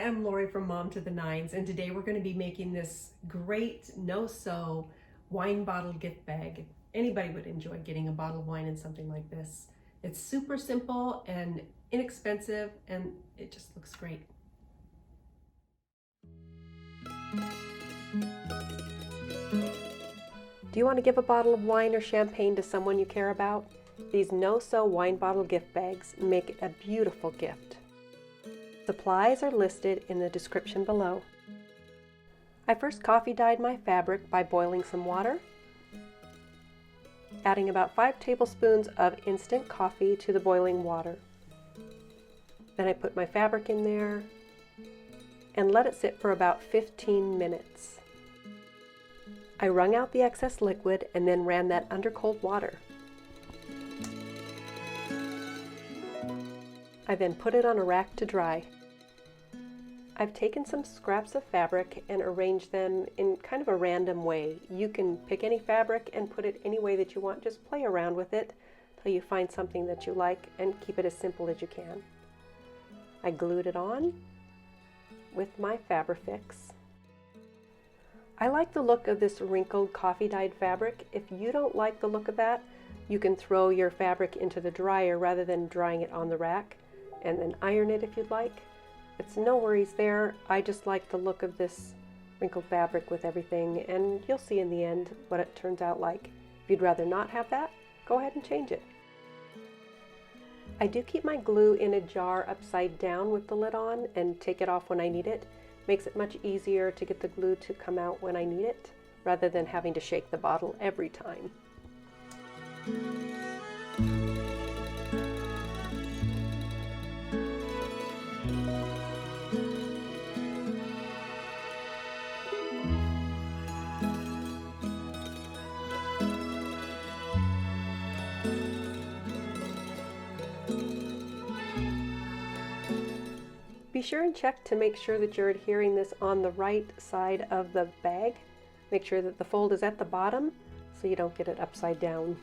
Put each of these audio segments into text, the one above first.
I'm Lori from Mom to the Nines, and today we're going to be making this great no-sew wine bottle gift bag. Anybody would enjoy getting a bottle of wine in something like this. It's super simple and inexpensive, and it just looks great. Do you want to give a bottle of wine or champagne to someone you care about? These no-sew wine bottle gift bags make a beautiful gift. Supplies are listed in the description below. I first coffee dyed my fabric by boiling some water, adding about 5 tablespoons of instant coffee to the boiling water. Then I put my fabric in there and let it sit for about 15 minutes. I wrung out the excess liquid and then ran that under cold water. I then put it on a rack to dry. I've taken some scraps of fabric and arranged them in kind of a random way. You can pick any fabric and put it any way that you want. Just play around with it till you find something that you like and keep it as simple as you can. I glued it on with my Fabri-fix. I like the look of this wrinkled coffee dyed fabric. If you don't like the look of that, you can throw your fabric into the dryer rather than drying it on the rack, and then iron it if you'd like. It's no worries there. I just like the look of this wrinkled fabric with everything, and you'll see in the end what it turns out like. If you'd rather not have that, go ahead and change it. I do keep my glue in a jar upside down with the lid on and take it off when I need it. Makes it much easier to get the glue to come out when I need it, rather than having to shake the bottle every time. Be sure and check to make sure that you're adhering this on the right side of the bag. Make sure that the fold is at the bottom so you don't get it upside down.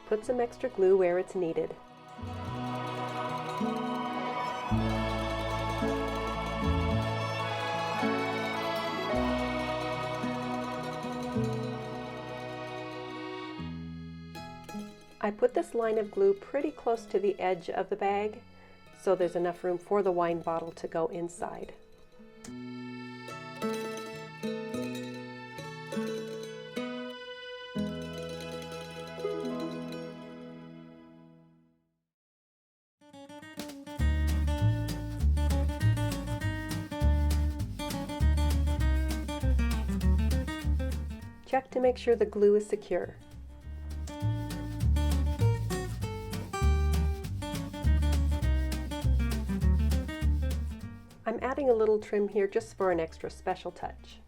Put some extra glue where it's needed. I put this line of glue pretty close to the edge of the bag, so there's enough room for the wine bottle to go inside. Check to make sure the glue is secure. I'm adding a little trim here just for an extra special touch.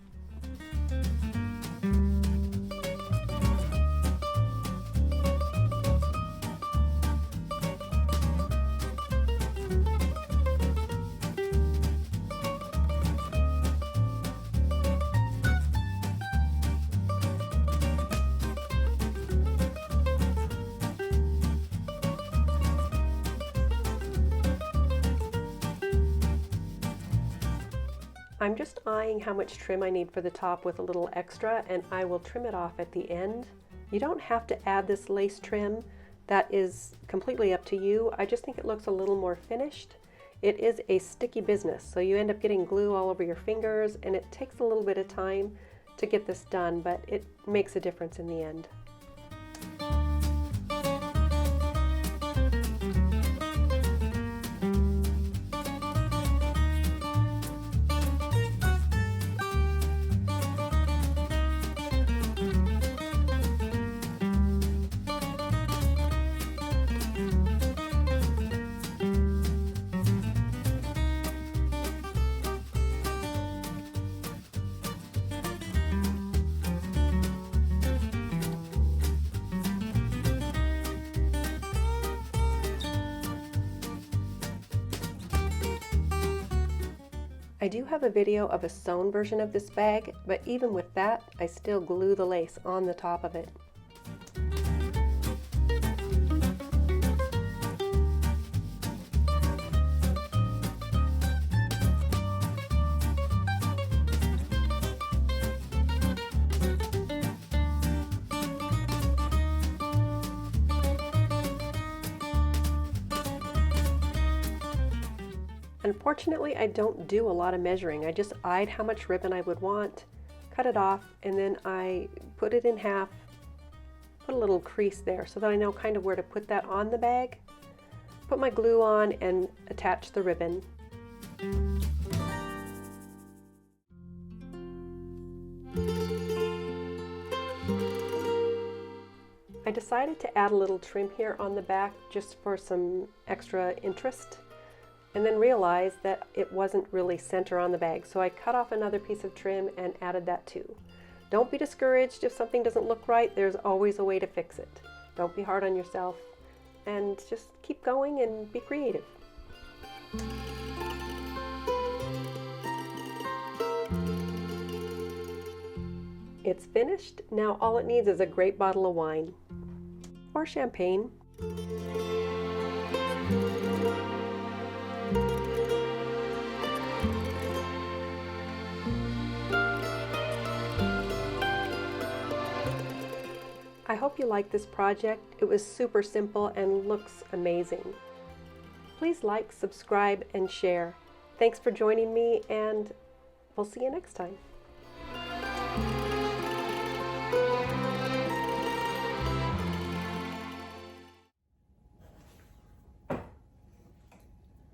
I'm just eyeing how much trim I need for the top with a little extra, and I will trim it off at the end. You don't have to add this lace trim. That is completely up to you. I just think it looks a little more finished. It is a sticky business, so you end up getting glue all over your fingers, and it takes a little bit of time to get this done, but it makes a difference in the end. I do have a video of a sewn version of this bag, but even with that, I still glue the lace on the top of it. Unfortunately, I don't do a lot of measuring. I just eyed how much ribbon I would want, cut it off, and then I put it in half, put a little crease there so that I know kind of where to put that on the bag, put my glue on, and attach the ribbon. I decided to add a little trim here on the back just for some extra interest, and then realized that it wasn't really center on the bag, so I cut off another piece of trim and added that too. Don't be discouraged if something doesn't look right. There's always a way to fix it. Don't be hard on yourself, and just keep going and be creative. It's finished. Now all it needs is a great bottle of wine or champagne. I hope you like this project. It was super simple and looks amazing. Please like, subscribe, and share. Thanks for joining me, and we'll see you next time.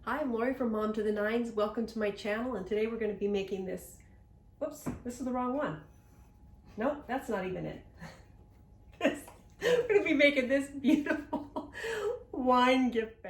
Hi, I'm Lori from Mom to the Nines. Welcome to my channel, and today we're going to be making this. Whoops, this is the wrong one. Nope, that's not even it. We're going to be making this beautiful wine gift